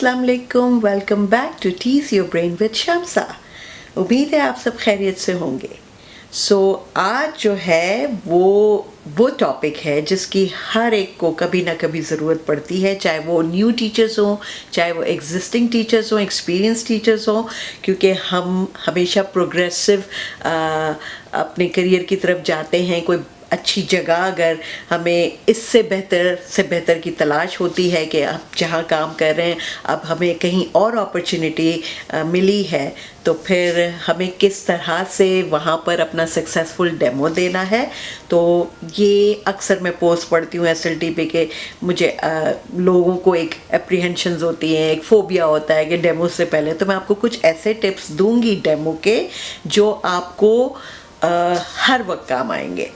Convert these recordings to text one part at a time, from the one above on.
अस्सलाम वालेकुम, welcome back to tease your brain with Shamsa. उम्मीद है आप सब खैरियत से होंगे। आज जो है वो टॉपिक है जिसकी हर एक को कभी ना कभी ज़रूरत पड़ती है, चाहे वो न्यू टीचर्स हों, चाहे वो एग्जिस्टिंग टीचर्स हों, एक्सपीरियंस टीचर्स हों, क्योंकि हम हमेशा प्रोग्रेसिव अपने करियर की तरफ जाते हैं। कोई अच्छी जगह अगर हमें इससे बेहतर की तलाश होती है कि अब जहाँ काम कर रहे हैं अब हमें कहीं और अपॉर्चुनिटी मिली है, तो फिर हमें किस तरह से वहाँ पर अपना सक्सेसफुल डेमो देना है। तो ये अक्सर मैं पोस्ट पढ़ती हूँ SLT पे कि मुझे लोगों को एक एप्रीहेंशंस होती हैं, एक फोबिया होता है कि डेमो से पहले। तो मैं आपको कुछ ऐसे टिप्स दूंगी डेमो के जो आपको हर वक्त काम आएंगे,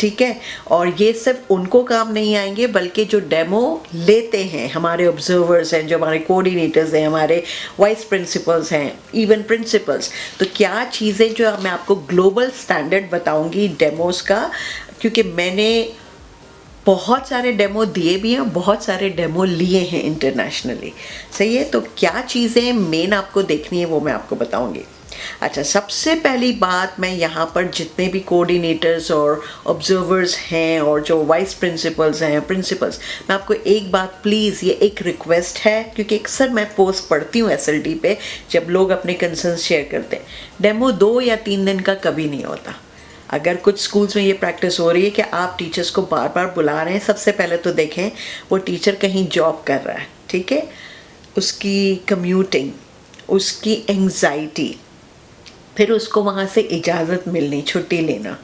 ठीक है। और ये सिर्फ उनको काम नहीं आएंगे बल्कि जो डेमो लेते हैं, हमारे ऑब्जर्वर्स हैं, जो हमारे कोऑर्डिनेटर्स हैं, हमारे वाइस प्रिंसिपल्स हैं, इवन प्रिंसिपल्स। तो क्या चीज़ें जो मैं आपको ग्लोबल स्टैंडर्ड बताऊंगी डेमोस का, क्योंकि मैंने बहुत सारे डेमो दिए भी हैं, बहुत सारे डेमो लिए हैं इंटरनेशनली, सही है। तो क्या चीज़ें मेन आपको देखनी है वो मैं आपको बताऊंगी। अच्छा, सबसे पहली बात, मैं यहाँ पर जितने भी कोऑर्डिनेटर्स और ऑब्जर्वर्स हैं और जो वाइस प्रिंसिपल्स हैं, प्रिंसिपल्स, मैं आपको एक बात, प्लीज़ ये एक रिक्वेस्ट है, क्योंकि अक्सर मैं पोस्ट पढ़ती हूँ SLT पे जब लोग अपने कंसर्न शेयर करते हैं। डेमो 2 या 3 दिन का कभी नहीं होता। अगर कुछ स्कूल्स में ये प्रैक्टिस हो रही है कि आप टीचर्स को बार बार बुला रहे हैं, सबसे पहले तो देखें वो टीचर कहीं जॉब कर रहा है, ठीक है। उसकी कम्यूटिंग, उसकी एंग्जाइटी, फिर उसको वहाँ से इजाज़त मिलनी, छुट्टी लेना,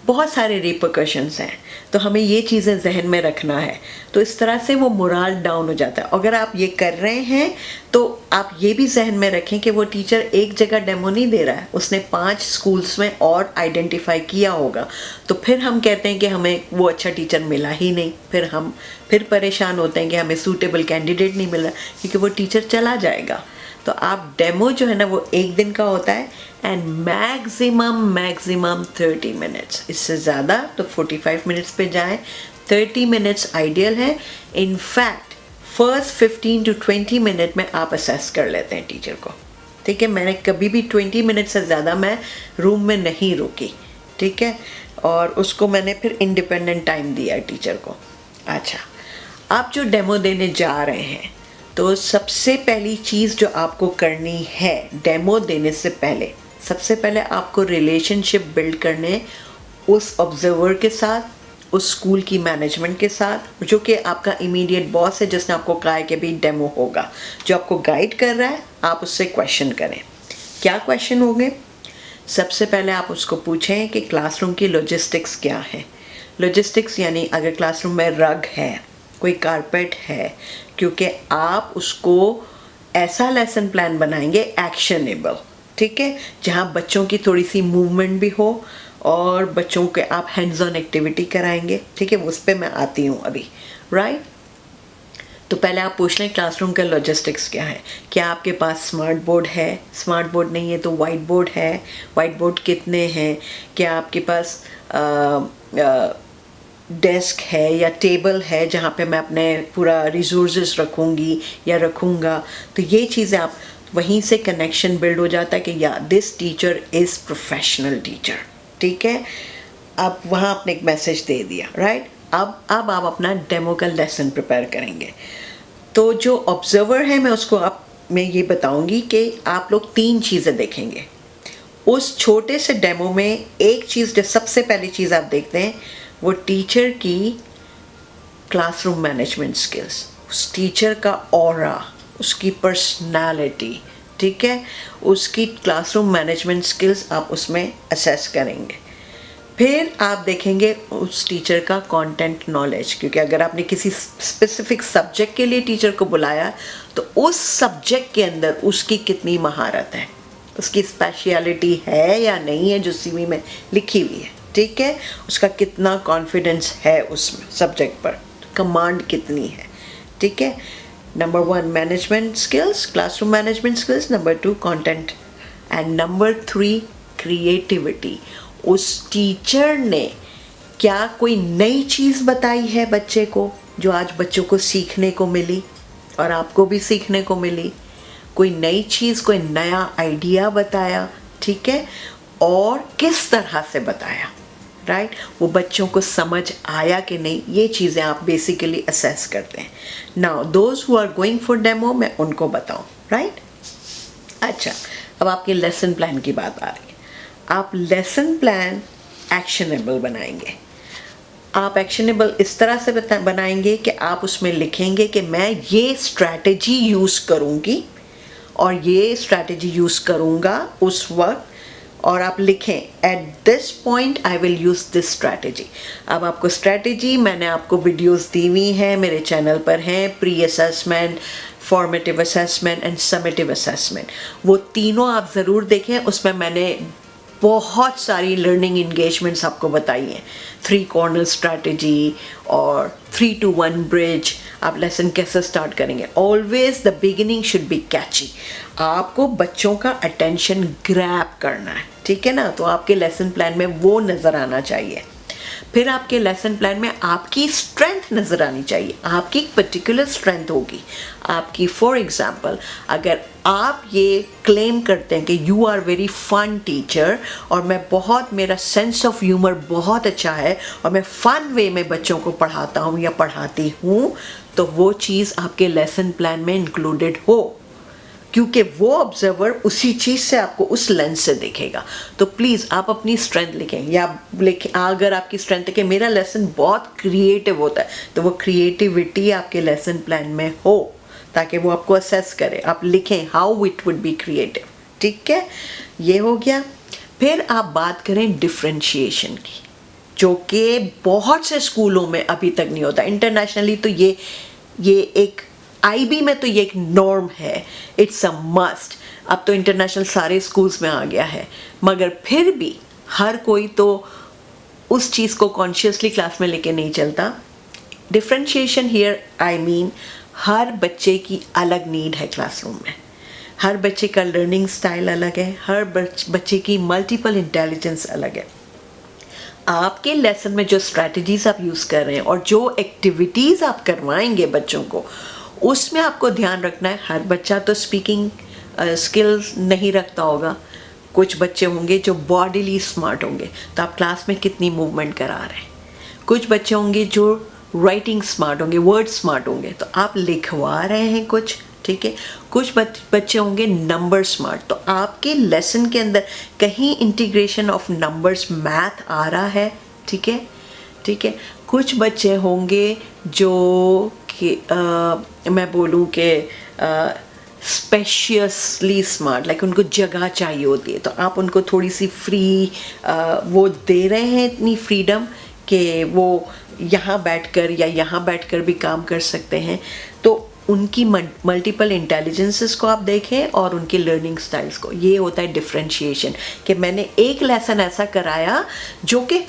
बहुत सारे रिपरकशंस हैं। तो हमें ये चीज़ें जहन में रखना है। तो इस तरह से वो मोराल डाउन हो जाता है। अगर आप ये कर रहे हैं तो आप ये भी जहन में रखें कि वो टीचर एक जगह डेमो नहीं दे रहा है, उसने 5 स्कूल्स में और आइडेंटिफाई किया होगा। तो फिर हम कहते हैं कि हमें वो अच्छा टीचर मिला ही नहीं, फिर हम परेशान होते हैं कि हमें सूटेबल कैंडिडेट नहीं मिला, क्योंकि वो टीचर चला जाएगा। तो आप डेमो जो है ना वो 1 दिन का होता है एंड मैक्सिमम 30 मिनट्स, इससे ज़्यादा तो 45 मिनट्स पे जाएं। 30 मिनट्स आइडियल है। इनफैक्ट फर्स्ट 15 to 20 मिनट में आप असेस कर लेते हैं टीचर को, ठीक है। मैंने कभी भी 20 मिनट से ज़्यादा मैं रूम में नहीं रुकी, ठीक है। और उसको मैंने फिर इंडिपेंडेंट टाइम दिया टीचर को। अच्छा, आप जो डेमो देने जा रहे हैं, तो सबसे पहली चीज़ जो आपको करनी है डेमो देने से पहले, सबसे पहले आपको रिलेशनशिप बिल्ड करने उस ऑब्जर्वर के साथ, उस स्कूल की मैनेजमेंट के साथ, जो कि आपका इमीडिएट बॉस है, जिसने आपको कहा है कि भाई डेमो होगा, जो आपको गाइड कर रहा है। आप उससे क्वेश्चन करें। क्या क्वेश्चन होंगे? सबसे पहले आप उसको पूछें कि क्लासरूम की लॉजिस्टिक्स क्या है। लॉजिस्टिक्स यानी अगर क्लासरूम में रग है, कोई कारपेट है, क्योंकि आप उसको ऐसा लेसन प्लान बनाएंगे एक्शनेबल, ठीक है, जहाँ बच्चों की थोड़ी सी मूवमेंट भी हो और बच्चों के आप हैंड्स ऑन एक्टिविटी कराएंगे, ठीक है। उस पर मैं आती हूँ अभी, राइट। तो पहले आप पूछ लें क्लासरूम का लॉजिस्टिक्स क्या है। क्या आपके पास स्मार्ट बोर्ड है? स्मार्ट बोर्ड नहीं है तो वाइट बोर्ड है। वाइट बोर्ड कितने हैं? क्या आपके पास डेस्क है या टेबल है जहाँ पे मैं अपने पूरा रिसोर्सेज रखूँगी या रखूँगा? तो ये चीज़ें आप वहीं से कनेक्शन बिल्ड हो जाता है कि या this teacher is professional teacher, ठीक है। आप वहाँ आपने एक मैसेज दे दिया, राइट। अब आप अपना डेमो का लेसन प्रिपेयर करेंगे। तो जो ऑब्जर्वर है मैं ये बताऊँगी कि आप लोग 3 चीज़ें देखेंगे उस छोटे से डेमो में। एक चीज़ जो सबसे पहली चीज़ आप देखते हैं वो टीचर की क्लासरूम मैनेजमेंट स्किल्स, उस टीचर का ऑरा, उसकी पर्सनालिटी, ठीक है, उसकी क्लासरूम मैनेजमेंट स्किल्स आप उसमें असेस करेंगे। फिर आप देखेंगे उस टीचर का कंटेंट नॉलेज, क्योंकि अगर आपने किसी स्पेसिफिक सब्जेक्ट के लिए टीचर को बुलाया तो उस सब्जेक्ट के अंदर उसकी कितनी महारत है, उसकी स्पेशलिटी है या नहीं है जो CV में लिखी हुई है, ठीक है। उसका कितना कॉन्फिडेंस है उस सब्जेक्ट पर, कमांड कितनी है, ठीक है। Number 1 management skills, classroom management skills. Number 2 content and number 3 creativity. उस टीचर ने क्या कोई नई चीज़ बताई है बच्चे को जो आज बच्चों को सीखने को मिली, और आपको भी सीखने को मिली, कोई नई चीज़, कोई नया आइडिया बताया, ठीक है, और किस तरह से बताया, राइट, वो बच्चों को समझ आया कि नहीं, ये चीज़ें आप बेसिकली असेस करते हैं। Now those who are going for demo, मैं उनको बताऊं, राइट। अच्छा, अब आपके लेसन प्लान की बात आ रही है। आप लेसन प्लान एक्शनेबल बनाएंगे। आप एक्शनेबल इस तरह से बनाएंगे कि आप उसमें लिखेंगे कि मैं ये स्ट्रैटेजी यूज़ करूँगी और ये स्ट्रैटेजी यूज़ करूँगा उस वक्त, और आप लिखें at this point I will use this strategy. अब आपको स्ट्रैटेजी, मैंने आपको वीडियोस दी हुई हैं, मेरे चैनल पर हैं, pre assessment, formative assessment and summative assessment, वो तीनों आप ज़रूर देखें। उसमें मैंने बहुत सारी लर्निंग इंगेजमेंट्स आपको बताई हैं, 3 कॉर्नर स्ट्रैटेजी और 3 to 1 ब्रिज, आप लेसन कैसे स्टार्ट करेंगे। Always the beginning should be catchy. आपको बच्चों का अटेंशन ग्रैब करना है, ठीक है ना, तो आपके लेसन प्लान में वो नज़र आना चाहिए। फिर आपके लेसन प्लान में आपकी स्ट्रेंथ नज़र आनी चाहिए। आपकी एक पर्टिकुलर स्ट्रेंथ होगी आपकी। फॉर एग्जांपल, अगर आप ये क्लेम करते हैं कि you are very fun teacher और मैं बहुत, मेरा सेंस ऑफ ह्यूमर बहुत अच्छा है और मैं फ़न वे में बच्चों को पढ़ाता हूँ या पढ़ाती हूँ, तो वो चीज़ आपके लेसन प्लान में इंक्लूडेड हो, क्योंकि वो ऑब्जर्वर उसी चीज़ से आपको उस लेंस से देखेगा। तो प्लीज़ आप अपनी स्ट्रेंथ लिखें, या लिखें अगर आपकी स्ट्रेंथ है कि मेरा लेसन बहुत क्रिएटिव होता है, तो वो क्रिएटिविटी आपके लेसन प्लान में हो, ताकि वो आपको असेस करे। आप लिखें how it would be creative, ठीक है, ये हो गया। फिर आप बात करें डिफ्रेंशिएशन की, जो कि बहुत से स्कूलों में अभी तक नहीं होता। इंटरनेशनली तो ये एक IB में तो ये एक नॉर्म है, इट्स अ मस्ट। अब तो इंटरनेशनल सारे स्कूल्स में आ गया है, मगर फिर भी हर कोई तो उस चीज़ को कॉन्शियसली क्लास में लेके नहीं चलता। डिफ्रेंशिएशन हियर आई मीन हर बच्चे की अलग नीड है क्लासरूम में, हर बच्चे का लर्निंग स्टाइल अलग है, हर बच्चे की मल्टीपल इंटेलिजेंस अलग है। आपके लेसन में जो स्ट्रैटेजीज आप यूज़ कर रहे हैं और जो एक्टिविटीज़ आप करवाएंगे बच्चों को, उसमें आपको ध्यान रखना है। हर बच्चा तो स्पीकिंग स्किल्स नहीं रखता होगा, कुछ बच्चे होंगे जो बॉडीली स्मार्ट होंगे, तो आप क्लास में कितनी मूवमेंट करा रहे हैं। कुछ बच्चे होंगे जो राइटिंग स्मार्ट होंगे, वर्ड स्मार्ट होंगे, तो आप लिखवा रहे हैं कुछ, ठीक है। कुछ बच्चे होंगे नंबर स्मार्ट, तो आपके लेसन के अंदर कहीं इंटीग्रेशन ऑफ नंबर्स, मैथ आ रहा है, ठीक है, ठीक है। कुछ बच्चे होंगे जो कि मैं बोलूँ कि स्पेशियसली स्मार्ट, लाइक उनको जगह चाहिए होती है, तो आप उनको थोड़ी सी फ्री वो दे रहे हैं, इतनी फ्रीडम कि वो यहाँ बैठकर या यहाँ बैठकर भी काम कर सकते हैं। तो उनकी मल्टीपल इंटेलिजेंसेस को आप देखें और उनकी लर्निंग स्टाइल्स को। ये होता है डिफ्रेंशिएशन, कि मैंने एक लेसन ऐसा कराया जो कि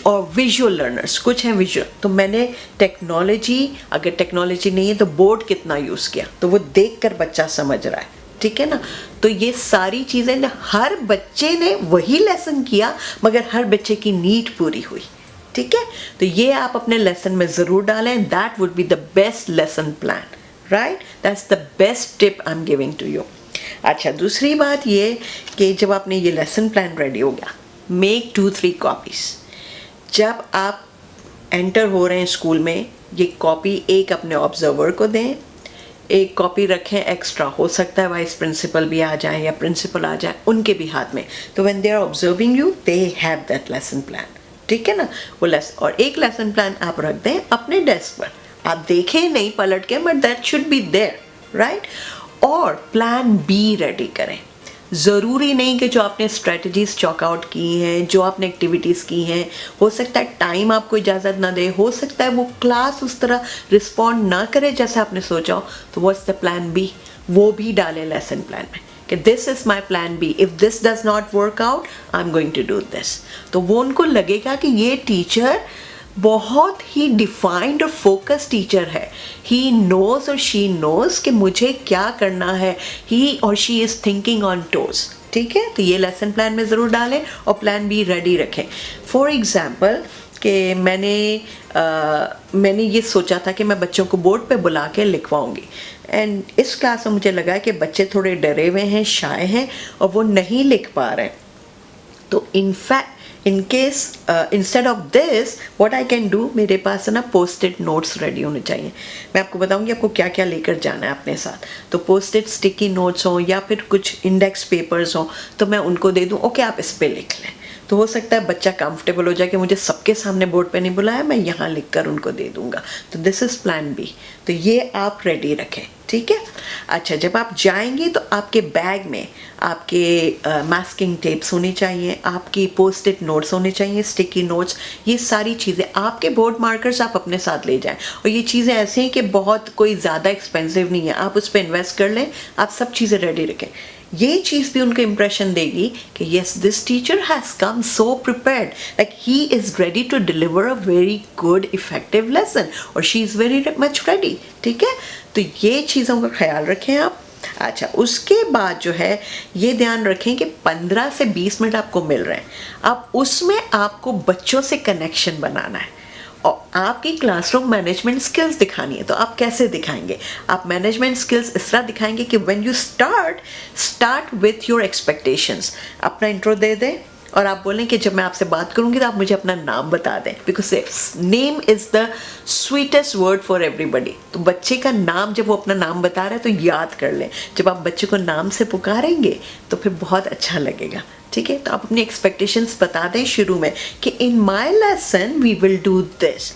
और विजुअल लर्नर्स कुछ हैं विजुअल, तो मैंने टेक्नोलॉजी, अगर टेक्नोलॉजी नहीं है तो बोर्ड कितना यूज़ किया, तो वो देखकर बच्चा समझ रहा है, ठीक है ना। तो ये सारी चीज़ें हर बच्चे ने वही लेसन किया, मगर हर बच्चे की नीड पूरी हुई, ठीक है। तो ये आप अपने लेसन में ज़रूर डालें। That would be the best lesson plan, right, that's the best tip I am giving to you. अच्छा, दूसरी बात ये कि जब आपने ये लेसन प्लान रेडी हो गया, मेक 2-3 कॉपीज़। जब आप एंटर हो रहे हैं स्कूल में, ये कॉपी एक अपने ऑब्जर्वर को दें, एक कॉपी रखें एक्स्ट्रा, हो सकता है वाइस प्रिंसिपल भी आ जाए या प्रिंसिपल आ जाए, उनके भी हाथ में, तो when they are observing you they have that lesson plan, ठीक है ना। वो लेसन, और एक लेसन प्लान आप रख दें अपने डेस्क पर, आप देखें नहीं पलट के, but that should be there, right. और प्लान बी रेडी करें। ज़रूरी नहीं कि जो आपने स्ट्रेटजीज चॉक आउट की हैं, जो आपने एक्टिविटीज़ की हैं, हो सकता है टाइम आपको इजाज़त ना दे, हो सकता है वो क्लास उस तरह रिस्पॉन्ड ना करे जैसे आपने सोचा हो, तो व्हाट्स द प्लान बी, वो भी डालें लेसन प्लान में कि this is my plan B, if this does not work out I am going to do this. तो वो उनको लगेगा कि ये टीचर बहुत ही डिफाइंड और फोकस टीचर है, ही नोज और शी नोज कि मुझे क्या करना है, ही और she is thinking on toes, ठीक है। तो ये लेसन प्लान में ज़रूर डालें और प्लान बी रेडी रखें। फॉर एग्ज़ाम्पल कि मैंने ये सोचा था कि मैं बच्चों को बोर्ड पे बुला के लिखवाऊंगी, एंड इस क्लास में मुझे लगा कि बच्चे थोड़े डरे हुए हैं, शाय हैं और वो नहीं लिख पा रहे हैं। तो in fact in case instead of this what I can do, मेरे पास है ना पोस्ट इट नोट्स रेडी होने चाहिए। मैं आपको बताऊंगी आपको क्या क्या लेकर जाना है अपने साथ। तो पोस्ट इट स्टिकी नोट्स हो या फिर कुछ इंडेक्स पेपर्स हो तो मैं उनको दे दूं, ओके आप इस पे लिख लें। तो हो सकता है बच्चा कंफर्टेबल हो जाए कि मुझे सबके सामने बोर्ड पे नहीं बुलाया, मैं यहाँ लिख कर उनको दे दूंगा। तो दिस इज़ प्लान बी। तो ये आप रेडी रखें, ठीक है। अच्छा, जब आप जाएंगे तो आपके बैग में आपके मास्किंग टेप्स होनी चाहिए, आपकी पोस्ट इट नोट्स होने चाहिए, स्टिकी नोट्स, ये सारी चीज़ें, आपके बोर्ड मार्कर्स आप अपने साथ ले जाएं। और ये चीज़ें ऐसी हैं कि बहुत कोई ज़्यादा एक्सपेंसिव नहीं है, आप उस पर इन्वेस्ट कर लें, आप सब चीज़ें रेडी रखें। ये चीज़ भी उनको इम्प्रेशन देगी कि yes this teacher has come so prepared, like he is ready to deliver a very good effective lesson और she is very much ready, ठीक है। तो ये चीज़ों का ख्याल रखें आप। अच्छा, उसके बाद जो है ये ध्यान रखें कि 15 से 20 मिनट आपको मिल रहे हैं, अब उसमें आपको बच्चों से कनेक्शन बनाना है और आपकी क्लासरूम मैनेजमेंट स्किल्स दिखानी है। तो आप कैसे दिखाएंगे? आप मैनेजमेंट स्किल्स इस तरह दिखाएंगे कि when you start with your expectations. अपना इंट्रो दे दें और आप बोलें कि जब मैं आपसे बात करूंगी तो आप मुझे अपना नाम बता दें, because name is the sweetest word for everybody. तो बच्चे का नाम, जब वो अपना नाम बता रहा है तो याद कर लें। जब आप बच्चे को नाम से पुकारेंगे तो फिर बहुत अच्छा लगेगा, ठीक है। तो आप अपनी एक्सपेक्टेशंस बता दें शुरू में कि in my lesson we will do this.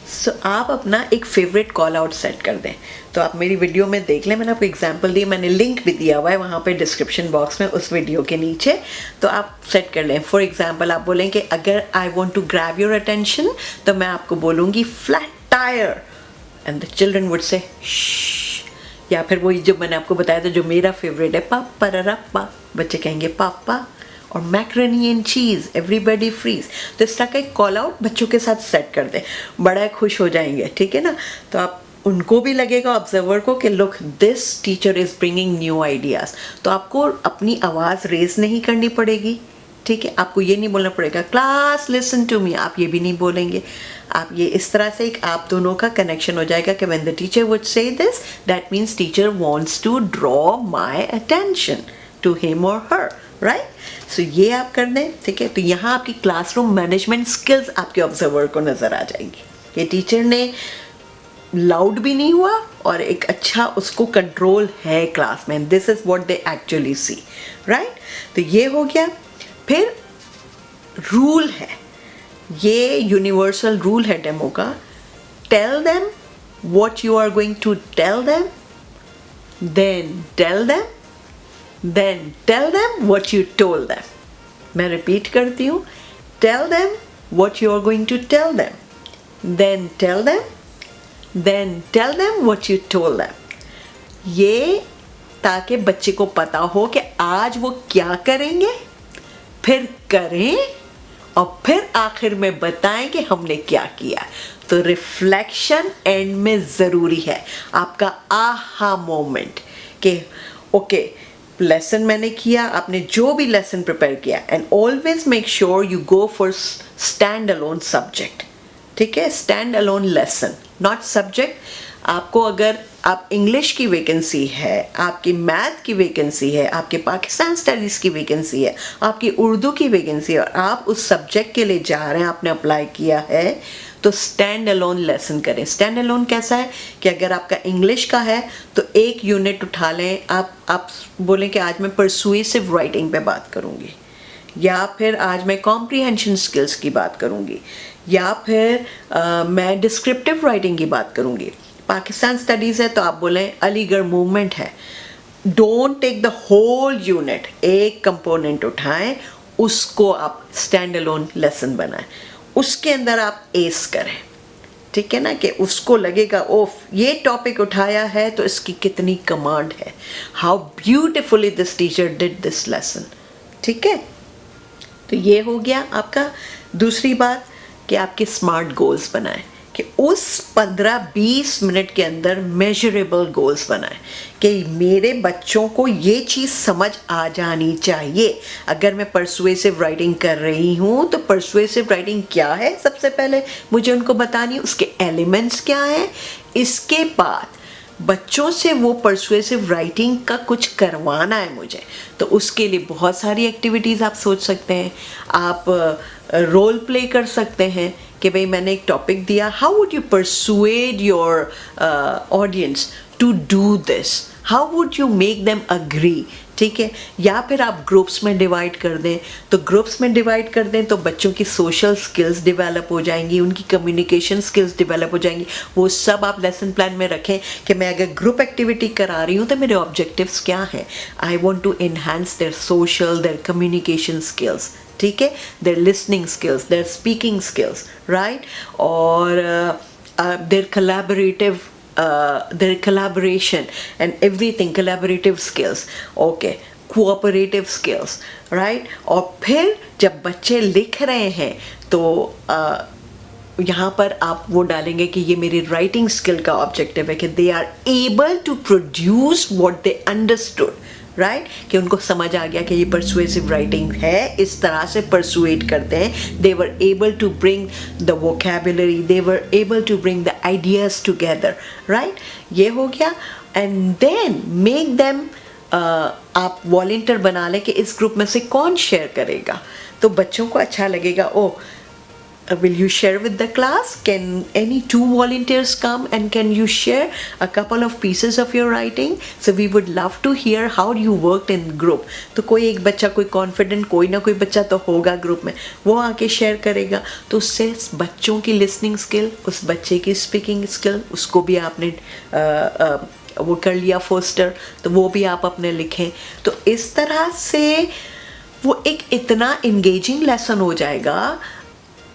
So आप अपना एक फेवरेट कॉल आउट सेट कर दें। तो आप मेरी वीडियो में देख लें, मैंने आपको एग्जांपल दी, मैंने लिंक भी दिया हुआ है वहाँ पे डिस्क्रिप्शन बॉक्स में उस वीडियो के नीचे। तो आप सेट कर लें। फॉर एग्जांपल आप बोलें कि अगर I want to grab your attention तो मैं आपको बोलूँगी flat tyre and the children would say shh. या फिर वही जो मैंने आपको बताया था जो मेरा फेवरेट है, पापा रप्पा, बच्चे कहेंगे पापा। और macaroni and cheese, everybody freeze. तो इस तरह का एक कॉल आउट बच्चों के साथ सेट कर दें, बड़ा खुश हो जाएंगे, ठीक है ना। तो आप उनको भी लगेगा ऑब्जर्वर को कि look this teacher is bringing new ideas. तो आपको अपनी आवाज़ रेज नहीं करनी पड़ेगी, ठीक है। आपको ये नहीं बोलना पड़ेगा क्लास लिसन टू मी, आप ये भी नहीं बोलेंगे। आप ये इस तरह से एक आप दोनों का कनेक्शन हो जाएगा कि when the teacher would say this that means teacher wants to draw my attention to him और हर, राइट। सो ये आप कर दें, ठीक है। तो यहाँ आपकी क्लासरूम मैनेजमेंट स्किल्स आपके ऑब्जर्वर को नज़र आ जाएंगी। ये टीचर ने लाउड भी नहीं हुआ और एक अच्छा उसको कंट्रोल है क्लास में, this is what they actually see, right. तो ये हो गया। फिर रूल है, ये यूनिवर्सल रूल है डेमो का, tell them what you are going to tell them, then tell them, then tell them what you told them. मैं रिपीट करती हूँ, tell them what you are going to tell them, then tell them what you told them. ये ताकि बच्चे को पता हो कि आज वो क्या करेंगे, फिर करें और फिर आखिर में बताएं कि हमने क्या किया। तो रिफ्लेक्शन एंड में ज़रूरी है, आपका आहा मोमेंट कि ओके लेसन मैंने किया, आपने जो भी लेसन प्रिपेयर किया, and always make sure you go for stand alone subject, ठीक है। Stand alone lesson not subject. आपको अगर आप इंग्लिश की वैकेंसी है, आपकी मैथ की वैकेंसी है, आपके पाकिस्तान स्टडीज़ की वैकेंसी है, आपकी उर्दू की वैकेंसी है और आप उस सब्जेक्ट के लिए जा रहे हैं, आपने अप्लाई किया है, तो स्टैंड अलोन लेसन करें। स्टैंड अलोन कैसा है कि अगर आपका इंग्लिश का है तो एक यूनिट उठा लें, आप बोलें कि आज मैं परसुएसिव राइटिंग पे बात करूँगी, या फिर आज मैं कॉम्प्रीहेंशन स्किल्स की बात करूँगी, या फिर मैं डिस्क्रिप्टिव राइटिंग की बात करूँगी। पाकिस्तान स्टडीज़ है तो आप बोलें अलीगढ़ मूवमेंट है। Don't take the whole unit, एक कंपोनेंट उठाएं, उसको आप स्टैंड अलोन लेसन बनाएं, उसके अंदर आप एस करें, ठीक है ना, कि उसको लगेगा ओफ ये टॉपिक उठाया है तो इसकी कितनी कमांड है, how beautifully this teacher did this lesson, ठीक है। तो ये हो गया आपका। दूसरी बात कि आपके स्मार्ट गोल्स बनाएं, कि उस 15-20 मिनट के अंदर मेजरेबल गोल्स बनाएं कि मेरे बच्चों को ये चीज़ समझ आ जानी चाहिए। अगर मैं परसुएसिव राइटिंग कर रही हूँ तो परसुएसिव राइटिंग क्या है सबसे पहले मुझे उनको बतानी, उसके एलिमेंट्स क्या हैं, इसके बाद बच्चों से वो परसुएसिव राइटिंग का कुछ करवाना है मुझे, तो उसके लिए बहुत सारी एक्टिविटीज़ आप सोच सकते हैं। आप रोल प्ले कर सकते हैं कि भाई मैंने एक टॉपिक दिया, how would you persuade your audience to do this, how would you make them agree, ठीक है। या फिर आप ग्रुप्स में डिवाइड कर दें, तो ग्रुप्स में डिवाइड कर दें तो बच्चों की सोशल स्किल्स डेवलप हो जाएंगी, उनकी कम्युनिकेशन स्किल्स डेवलप हो जाएंगी। वो सब आप लेसन प्लान में रखें कि मैं अगर ग्रुप एक्टिविटी करा रही हूँ तो मेरे ऑब्जेक्टिव्स क्या हैं। I want to enhance their social, their communication skills, ठीक है, their listening skills, their speaking skills, right, और their collaborative their collaboration and everything, collaborative skills, okay, cooperative skills, right। और फिर जब बच्चे लिख रहे हैं तो यहाँ पर आप वो डालेंगे कि ये मेरी राइटिंग स्किल का ऑब्जेक्टिव है कि they are able to produce what they understood, right, कि उनको समझ आ गया कि ये परसुएसिव राइटिंग है, इस तरह से परसुएट करते हैं। They were able to bring the vocabulary, they were able to bring the ideas together, right, ये हो गया। एंड देन मेक देम, आप वॉलंटियर बना लें कि इस ग्रुप में से कौन शेयर करेगा, तो बच्चों को अच्छा लगेगा। ओ will you share with the class? Can any 2 volunteers come and can you share a couple of pieces of your writing? So we would love to hear how you worked in group. तो कोई एक बच्चा, कोई confident, कोई ना कोई बच्चा तो होगा ग्रुप में, वो आके शेयर करेगा। तो उससे बच्चों की लिसनिंग स्किल, उस बच्चे की स्पीकिंग स्किल, उसको भी आपने वो कर लिया फोस्टर, तो वो भी आप अपने लिखें। तो इस तरह से वो एक इतना इंगेजिंग लेसन हो जाएगा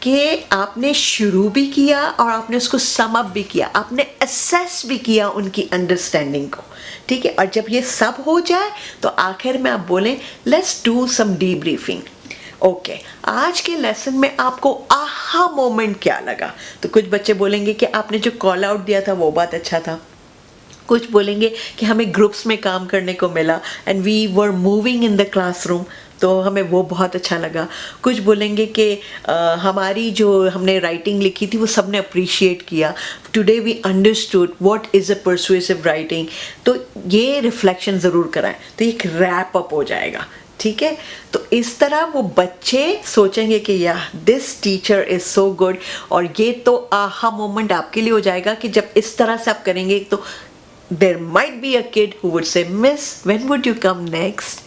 कि आपने शुरू भी किया और आपने उसको सम अप भी किया, आपने असेस भी किया उनकी अंडरस्टैंडिंग को, ठीक है। और जब ये सब हो जाए तो आखिर में आप बोलें let's do some debriefing. Okay, आज के लेसन में आपको आहा मोमेंट क्या लगा? तो कुछ बच्चे बोलेंगे कि आपने जो कॉल आउट दिया था वो बात अच्छा था, कुछ बोलेंगे कि हमें ग्रुप्स में काम करने को मिला and we were moving in the classroom, तो हमें वो बहुत अच्छा लगा। कुछ बोलेंगे कि हमारी जो हमने राइटिंग लिखी थी वो सबने अप्रिशिएट किया, today we understood what is a persuasive writing. तो ये रिफ्लेक्शन ज़रूर कराएं, तो एक रैप अप हो जाएगा, ठीक है। तो इस तरह वो बच्चे सोचेंगे कि या this teacher is so good, और ये तो आहा मोमेंट आपके लिए हो जाएगा कि जब इस तरह से आप करेंगे तो there might be a kid who would say miss when would you come next,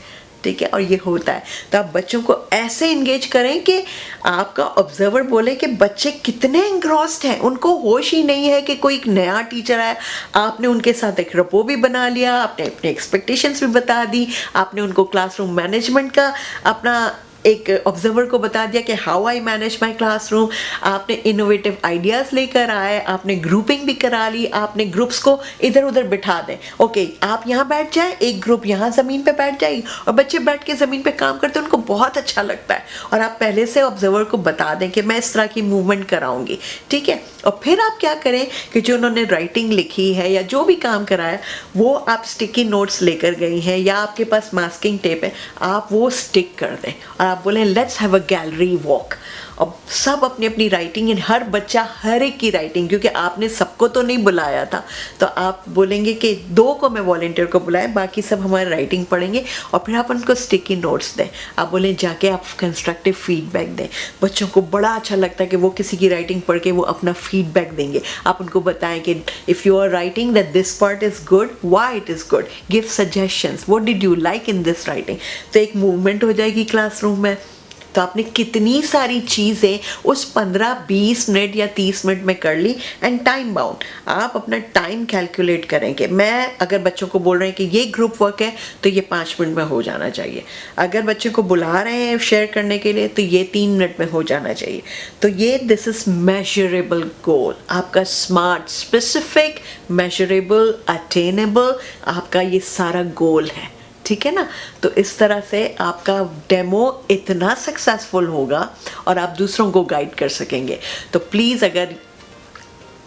ठीक है। और ये होता है, तो आप बच्चों को ऐसे इंगेज करें कि आपका ऑब्जर्वर बोले कि बच्चे कितने इंग्रॉस्ड हैं, उनको होश ही नहीं है कि कोई एक नया टीचर आया। आपने उनके साथ एक रपो भी बना लिया, आपने अपने एक्सपेक्टेशंस भी बता दी, आपने उनको क्लासरूम मैनेजमेंट का अपना एक ऑब्जर्वर को बता दिया कि how I manage my classroom, आपने इनोवेटिव आइडियाज़ लेकर आए, आपने ग्रुपिंग भी करा ली, आपने ग्रुप्स को इधर उधर बिठा दें। ओके, आप यहाँ बैठ जाए, एक ग्रुप यहाँ ज़मीन पे बैठ जाएगी और बच्चे बैठ के ज़मीन पे काम करते हैं, उनको बहुत अच्छा लगता है। और आप पहले से ऑब्जर्वर को बता दें कि मैं इस तरह की मूवमेंट कराऊंगी, ठीक है। और फिर आप क्या करें कि जो उन्होंने राइटिंग लिखी है या जो भी काम कराया वो आप स्टिकी नोट्स लेकर गई हैं या आपके पास मास्किंग टेप है, आप वो स्टिक कर दें और आप बोलें let's have a gallery walk. अब सब अपनी अपनी राइटिंग, इन हर बच्चा हर एक की राइटिंग, क्योंकि आपने सबको तो नहीं बुलाया था, तो आप बोलेंगे कि 2 को मैं वॉलंटियर को बुलाएं, बाकी सब हमारी राइटिंग पढ़ेंगे। और फिर आप उनको स्टिकी नोट्स दें, आप बोलें जाके आप कंस्ट्रक्टिव फीडबैक दें। बच्चों को बड़ा अच्छा लगता है कि वो किसी की राइटिंग पढ़ के वो अपना फीडबैक देंगे। आप उनको बताएं कि if you are writing that this part is good, why it is good, give suggestions, what did you like in this writing. तो एक मूवमेंट हो जाएगी क्लासरूम में। तो आपने कितनी सारी चीज़ें उस 15-20 मिनट या 30 मिनट में कर ली। एंड टाइम बाउंड, आप अपना टाइम कैलकुलेट करें कि मैं अगर बच्चों को बोल रहे हैं कि ये ग्रुप वर्क है तो ये 5 मिनट में हो जाना चाहिए, अगर बच्चों को बुला रहे हैं शेयर करने के लिए तो ये 3 मिनट में हो जाना चाहिए। तो ये दिस इज़ मेजरेबल गोल, आपका स्मार्ट, स्पेसिफिक, मेजरेबल, अटेनेबल, आपका ये सारा गोल है, ठीक है ना। तो इस तरह से आपका डेमो इतना सक्सेसफुल होगा और आप दूसरों को गाइड कर सकेंगे। तो प्लीज़ अगर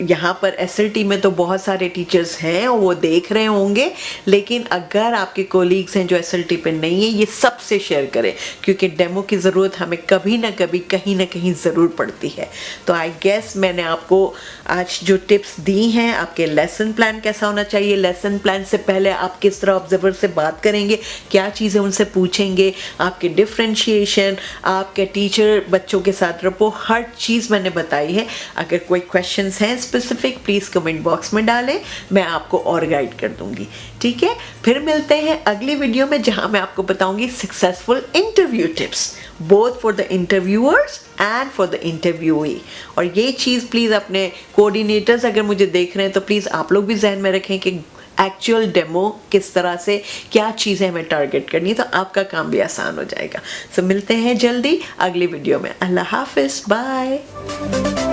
यहाँ पर SLT में तो बहुत सारे टीचर्स हैं और वो देख रहे होंगे, लेकिन अगर आपके कोलीग्स हैं जो SLT पे नहीं है, ये सबसे शेयर करें, क्योंकि डेमो की ज़रूरत हमें कभी ना कभी कहीं ना कहीं ज़रूर पड़ती है। तो आई गेस मैंने आपको आज जो टिप्स दी हैं, आपके लेसन प्लान कैसा होना चाहिए, लेसन प्लान से पहले आप किस तरह ऑब्जर्वर से बात करेंगे, क्या चीज़ें उनसे पूछेंगे, आपके डिफ्रेंशिएशन, आपके टीचर बच्चों के साथ रपो, हर चीज़ मैंने बताई है। अगर कोई क्वेश्चंस हैं स्पेसिफिक, प्लीज़ कमेंट बॉक्स में डालें, मैं आपको और गाइड कर दूंगी। ठीक है, फिर मिलते हैं अगली वीडियो में, जहां मैं आपको बताऊंगी successful interview tips, both for the interviewers and for the interviewee. और ये चीज़ प्लीज़ अपने कोऑर्डिनेटर्स अगर मुझे देख रहे हैं तो प्लीज़ आप लोग भी जहन में रखें कि एक्चुअल डेमो किस तरह से, क्या चीज़ें हमें टारगेट करनी है, तो आपका काम भी आसान हो जाएगा। सो मिलते हैं जल्दी अगली वीडियो में। अल्लाह हाफिज़, बाय।